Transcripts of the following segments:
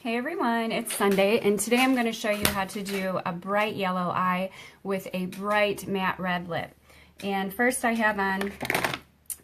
Hey everyone, it's Sunday and today I'm going to show you how to do a bright yellow eye with a bright matte red lip. And first I have on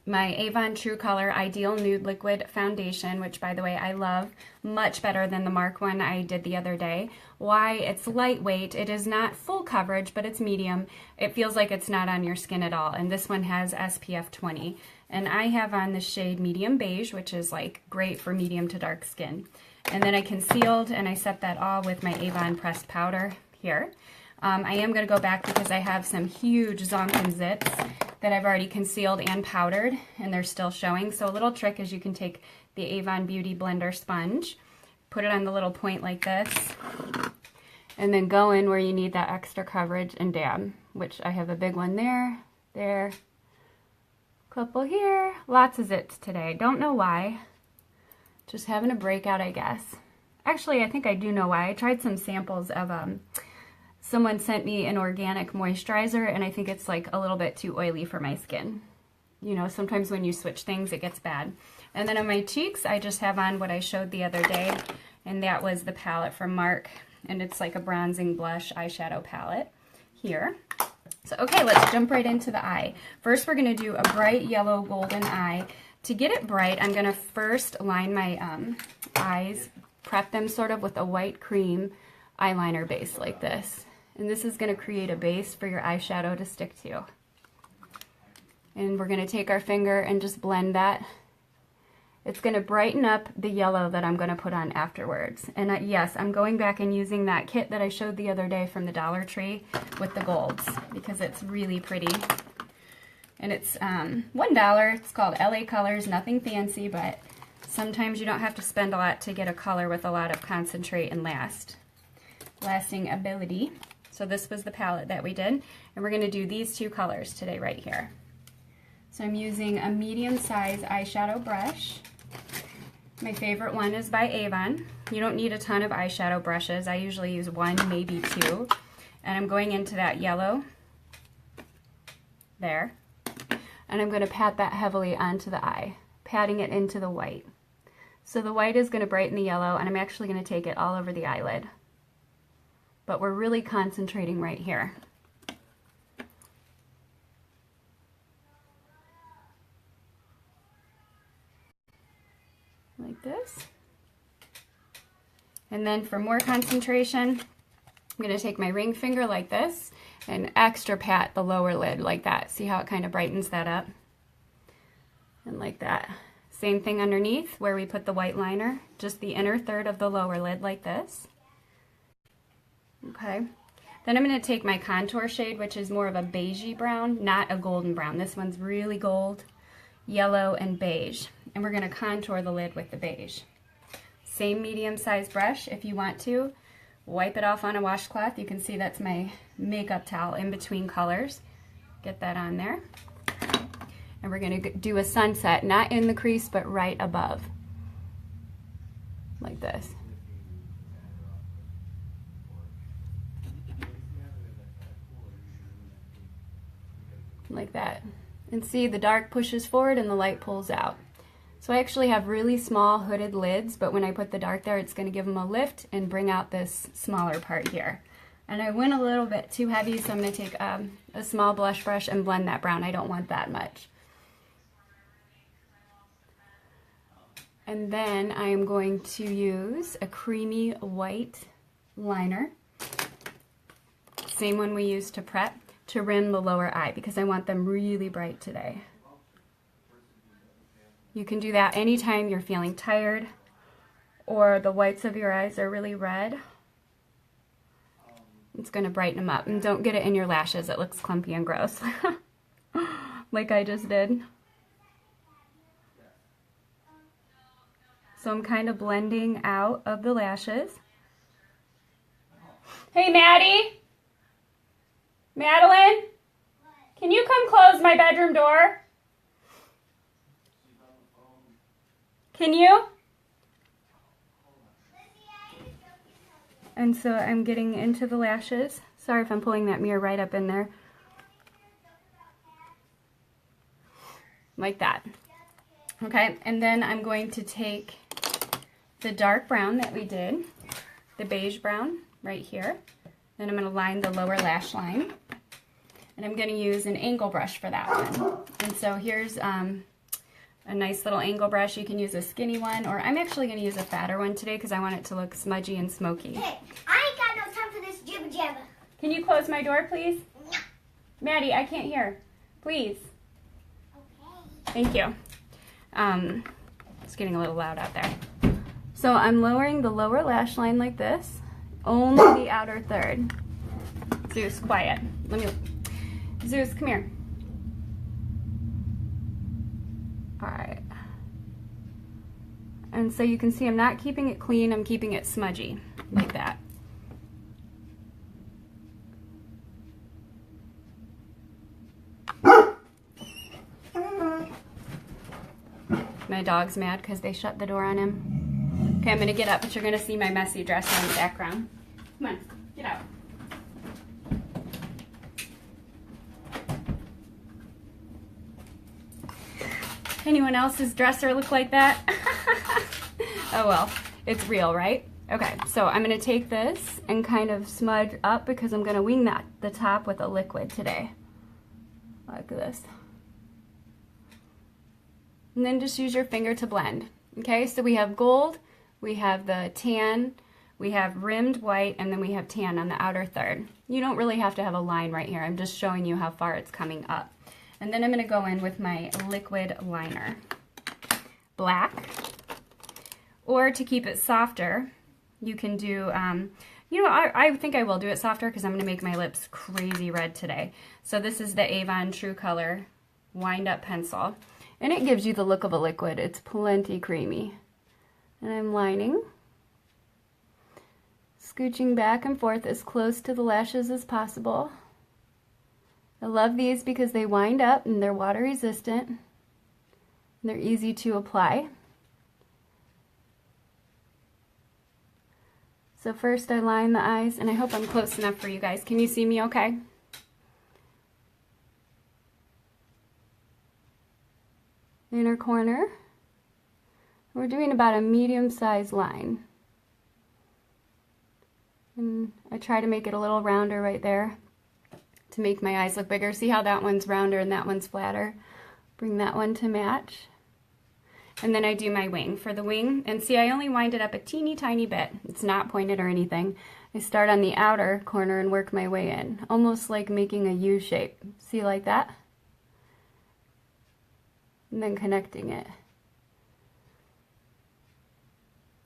my Avon True Color Ideal Nude Liquid Foundation, which by the way I love much better than the Mark one I did the other day. Why? It's lightweight, it is not full coverage, but it's medium. It feels like it's not on your skin at all, and this one has SPF 20. And I have on the shade Medium Beige, which is like great for medium to dark skin. And then I concealed and I set that all with my Avon pressed powder here. I am going to go back because I have some huge Zonkin zits that I've already concealed and powdered, and they're still showing. So a little trick is you can take the Avon Beauty Blender sponge, put it on the little point like this, and then go in where you need that extra coverage and dab, which I have a big one there, couple here, lots of zits today. Don't know why. Just having a breakout, I guess. Actually, I think I do know why. I tried some samples of, someone sent me an organic moisturizer, and I think it's like a little bit too oily for my skin. You know, sometimes when you switch things, it gets bad. And then on my cheeks, I just have on what I showed the other day, and that was the palette from Mark, and it's like a bronzing blush eyeshadow palette here. So, okay, let's jump right into the eye. First, we're going to do a bright yellow golden eye. To get it bright, I'm going to first line my eyes, prep them sort of with a white cream eyeliner base like this. And this is going to create a base for your eyeshadow to stick to. And we're going to take our finger and just blend that. It's going to brighten up the yellow that I'm going to put on afterwards. And yes, I'm going back and using that kit that I showed the other day from the Dollar Tree with the golds because it's really pretty. And it's $1. It's called LA Colors, nothing fancy, but sometimes you don't have to spend a lot to get a color with a lot of concentrate and lasting ability. So this was the palette that we did, and we're going to do these two colors today right here. So I'm using a medium-size eyeshadow brush. My favorite one is by Avon. You don't need a ton of eyeshadow brushes. I usually use one, maybe two. And I'm going into that yellow there. And I'm going to pat that heavily onto the eye, patting it into the white. So the white is going to brighten the yellow, and I'm actually going to take it all over the eyelid. But we're really concentrating right here. Like this. And then for more concentration, I'm going to take my ring finger like this and extra pat the lower lid like that. See how it kind of brightens that up? And like that. Same thing underneath where we put the white liner, just the inner third of the lower lid like this. Okay. Then I'm going to take my contour shade, which is more of a beigey brown, not a golden brown. This one's really gold, yellow, and beige. And we're going to contour the lid with the beige. Same medium-sized brush if you want to. Wipe it off on a washcloth. You can see that's my makeup towel in between colors. Get that on there. And we're going to do a sunset, not in the crease, but right above. Like this. Like that. And see, the dark pushes forward and the light pulls out. So I actually have really small hooded lids, but when I put the dark there, it's going to give them a lift and bring out this smaller part here. And I went a little bit too heavy, so I'm going to take a small blush brush and blend that brown. I don't want that much. And then I am going to use a creamy white liner. Same one we used to prep to rim the lower eye because I want them really bright today. You can do that anytime you're feeling tired or the whites of your eyes are really red. It's going to brighten them up. And don't get it in your lashes. It looks clumpy and gross. Like I just did. So I'm kind of blending out of the lashes. Hey, Maddie? Madeline? Can you come close my bedroom door? Can you? And so I'm getting into the lashes. Sorry if I'm pulling that mirror right up in there. Like that. Okay, and then I'm going to take the dark brown that we did, the beige brown right here. Then I'm going to line the lower lash line. And I'm going to use an angle brush for that one. And so here's a nice little angle brush. You can use a skinny one, or I'm actually going to use a fatter one today because I want it to look smudgy and smoky. Hey, I ain't got no time for this jibba jabba. Can you close my door, please? No. Maddie, I can't hear. Please. Okay. Thank you. It's getting a little loud out there. So I'm lowering the lower lash line like this, only the outer third. Zeus, quiet. Zeus, come here. All right. And so you can see I'm not keeping it clean, I'm keeping it smudgy, like that. My dog's mad because they shut the door on him. Okay, I'm gonna get up, but you're gonna see my messy dresser in the background. Come on, get out. Anyone else's dresser look like that? Oh well, it's real, right? Okay, so I'm gonna take this and kind of smudge up because I'm gonna wing the top with a liquid today. Like this. And then just use your finger to blend. Okay, so we have gold, we have the tan, we have rimmed white, and then we have tan on the outer third. You don't really have to have a line right here. I'm just showing you how far it's coming up. And then I'm going to go in with my liquid liner. Black. Or to keep it softer, you can do, you know, I think I will do it softer because I'm going to make my lips crazy red today. So this is the Avon True Color Wind Up Pencil. And it gives you the look of a liquid. It's plenty creamy. And I'm lining. Scooching back and forth as close to the lashes as possible. I love these because they wind up and they're water resistant. And they're easy to apply. So first I line the eyes, and I hope I'm close enough for you guys. Can you see me okay? Inner corner. We're doing about a medium-sized line. And I try to make it a little rounder right there to make my eyes look bigger. See how that one's rounder and that one's flatter? Bring that one to match. And then I do my wing. For the wing, and see I only wind it up a teeny tiny bit. It's not pointed or anything. I start on the outer corner and work my way in, almost like making a U shape. See, like that? And then connecting it.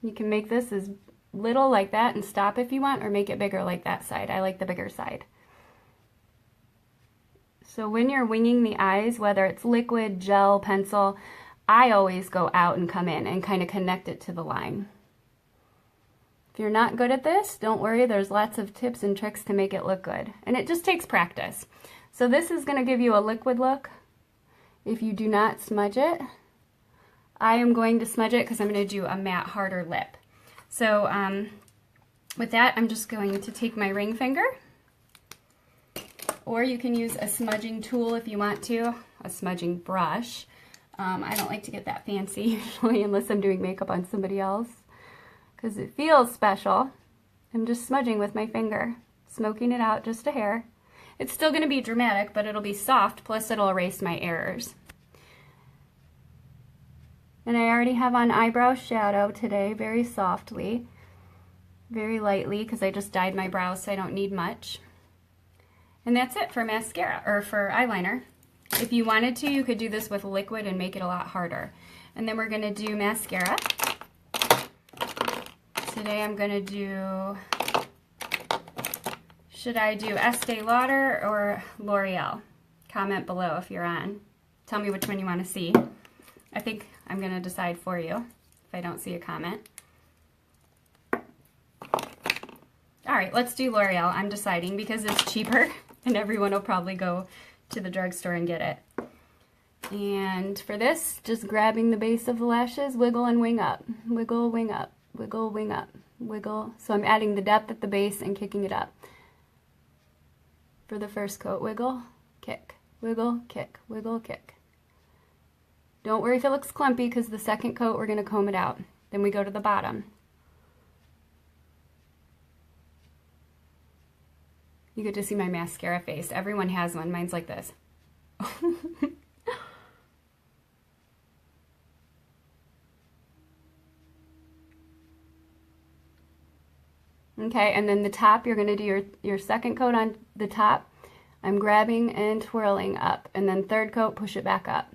You can make this as little like that and stop if you want, or make it bigger like that side. I like the bigger side. So when you're winging the eyes, whether it's liquid, gel, pencil, I always go out and come in and kind of connect it to the line. If you're not good at this, don't worry, there's lots of tips and tricks to make it look good. And it just takes practice. So this is going to give you a liquid look. If you do not smudge it, I am going to smudge it because I'm going to do a matte, harder lip. So with that, I'm just going to take my ring finger, or you can use a smudging tool if you want to, a smudging brush. I don't like to get that fancy usually unless I'm doing makeup on somebody else because it feels special. I'm just smudging with my finger, smoking it out just a hair. It's still going to be dramatic, but it'll be soft, plus it'll erase my errors. And I already have on eyebrow shadow today, very softly, very lightly, because I just dyed my brows, so I don't need much. And that's it for mascara, or for eyeliner. If you wanted to, you could do this with liquid and make it a lot harder. And then we're going to do mascara. Today I'm going to do, should I do Estee Lauder or L'Oreal? Comment below if you're on. Tell me which one you want to see. I think I'm going to decide for you if I don't see a comment. Alright, let's do L'Oreal. I'm deciding because it's cheaper and everyone will probably go to the drugstore and get it. And for this, just grabbing the base of the lashes, wiggle and wing up. Wiggle, wing up. Wiggle, wing up. Wiggle. So I'm adding the depth at the base and kicking it up. For the first coat, wiggle, kick, wiggle, kick, wiggle, kick. Don't worry if it looks clumpy because the second coat we're going to comb it out. Then we go to the bottom. You get to see my mascara face. Everyone has one. Mine's like this. Okay, and then the top, you're going to do your second coat on the top. I'm grabbing and twirling up, and then third coat, push it back up.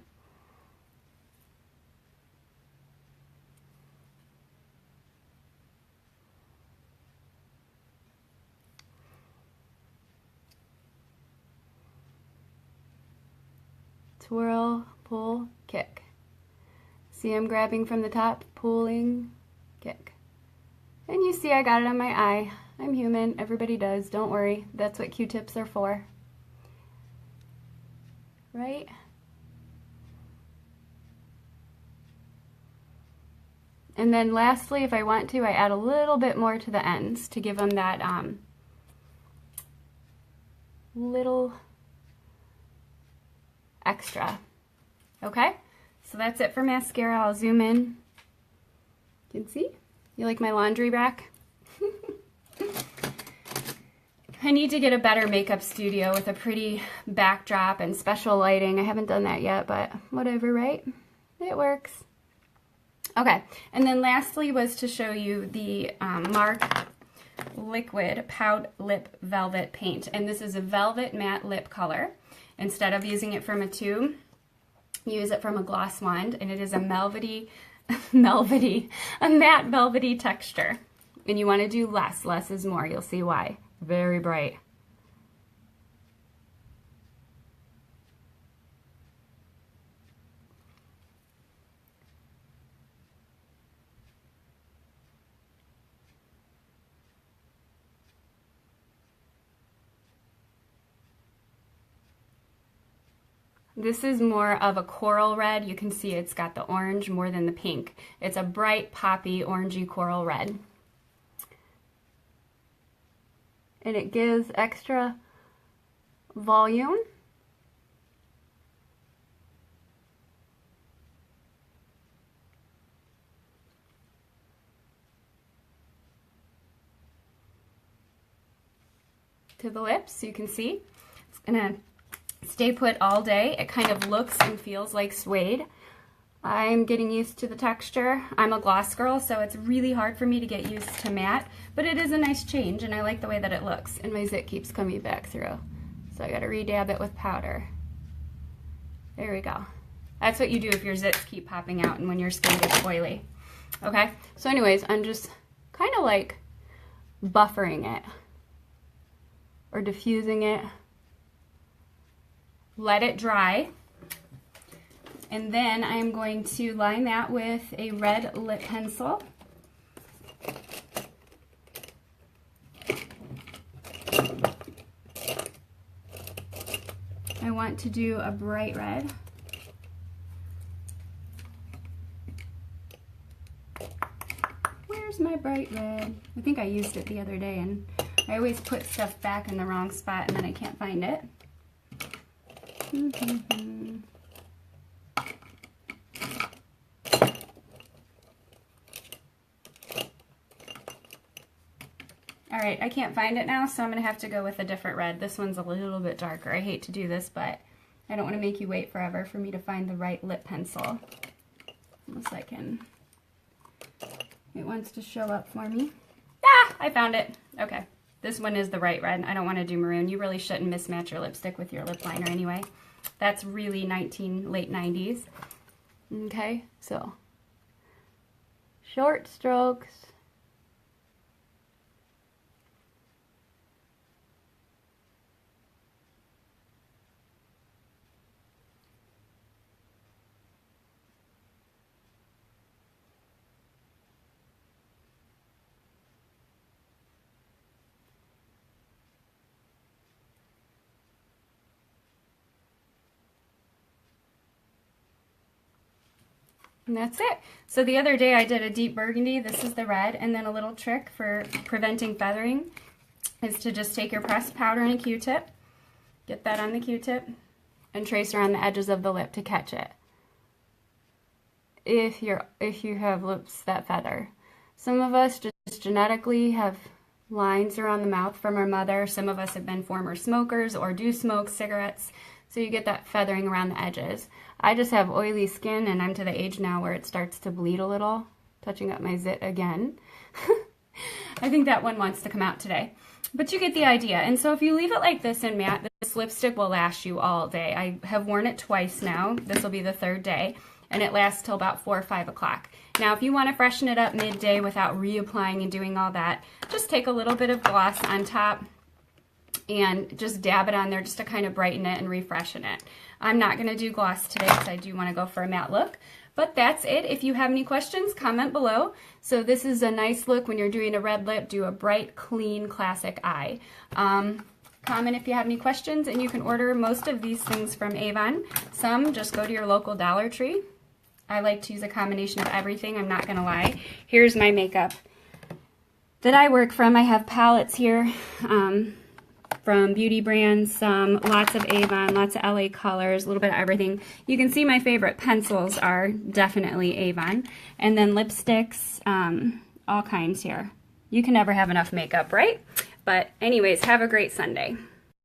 Twirl, pull, kick. See, I'm grabbing from the top, pulling, kick. And you see I got it on my eye. I'm human, everybody does, don't worry. That's what Q-tips are for. Right? And then lastly, if I want to, I add a little bit more to the ends to give them that little extra. Okay? So that's it for mascara. I'll zoom in. You can see? You like my laundry rack? I need to get a better makeup studio with a pretty backdrop and special lighting. I haven't done that yet, but whatever, right? It works. Okay, and then lastly was to show you the MARC Liquid Pout Lip Velvet Paint. And this is a velvet matte lip color. Instead of using it from a tube, use it from a gloss wand, and it is a a matte velvety texture. And you want to do less. Less is more. You'll see why. Very bright. This is more of a coral red. You can see it's got the orange more than the pink. It's a bright, poppy, orangey coral red. And it gives extra volume. To the lips, you can see. It's gonna stay put all day. It kind of looks and feels like suede. I'm getting used to the texture. I'm a gloss girl, so it's really hard for me to get used to matte, but it is a nice change, and I like the way that it looks. And my zit keeps coming back through, so I gotta re-dab it with powder. There we go. That's what you do if your zits keep popping out and when your skin gets oily. Okay, so anyways, I'm just kind of like buffering it or diffusing it. Let it dry. And then I'm going to line that with a red lip pencil. I want to do a bright red. Where's my bright red? I think I used it the other day, and I always put stuff back in the wrong spot and then I can't find it. Alright, I can't find it now, so I'm going to have to go with a different red. This one's a little bit darker. I hate to do this, but I don't want to make you wait forever for me to find the right lip pencil. Unless I can... It wants to show up for me. Ah! I found it. Okay. This one is the right red. I don't want to do maroon. You really shouldn't mismatch your lipstick with your lip liner anyway. That's really late 90s. Okay, so short strokes. And that's it. So the other day I did a deep burgundy. This is the red. And then a little trick for preventing feathering is to just take your pressed powder and a Q-tip, get that on the Q-tip, and trace around the edges of the lip to catch it. if you have lips that feather. Some of us just genetically have lines around the mouth from our mother. Some of us have been former smokers or do smoke cigarettes, so you get that feathering around the edges. I just have oily skin, and I'm to the age now where it starts to bleed a little. Touching up my zit again. I think that one wants to come out today. But you get the idea. And so if you leave it like this in matte, this lipstick will last you all day. I have worn it twice now. This will be the third day. And it lasts till about 4 or 5 o'clock. Now, if you want to freshen it up midday without reapplying and doing all that, just take a little bit of gloss on top and just dab it on there just to kind of brighten it and refreshen it. I'm not going to do gloss today because I do want to go for a matte look. But that's it. If you have any questions, comment below. So this is a nice look when you're doing a red lip. Do a bright, clean, classic eye. Comment if you have any questions, and you can order most of these things from Avon. Some, just go to your local Dollar Tree. I like to use a combination of everything, I'm not going to lie. Here's my makeup that I work from. I have palettes here from beauty brands, lots of Avon, lots of LA Colors, a little bit of everything. You can see my favorite pencils are definitely Avon. And then lipsticks, all kinds here. You can never have enough makeup, right? But anyways, have a great Sunday.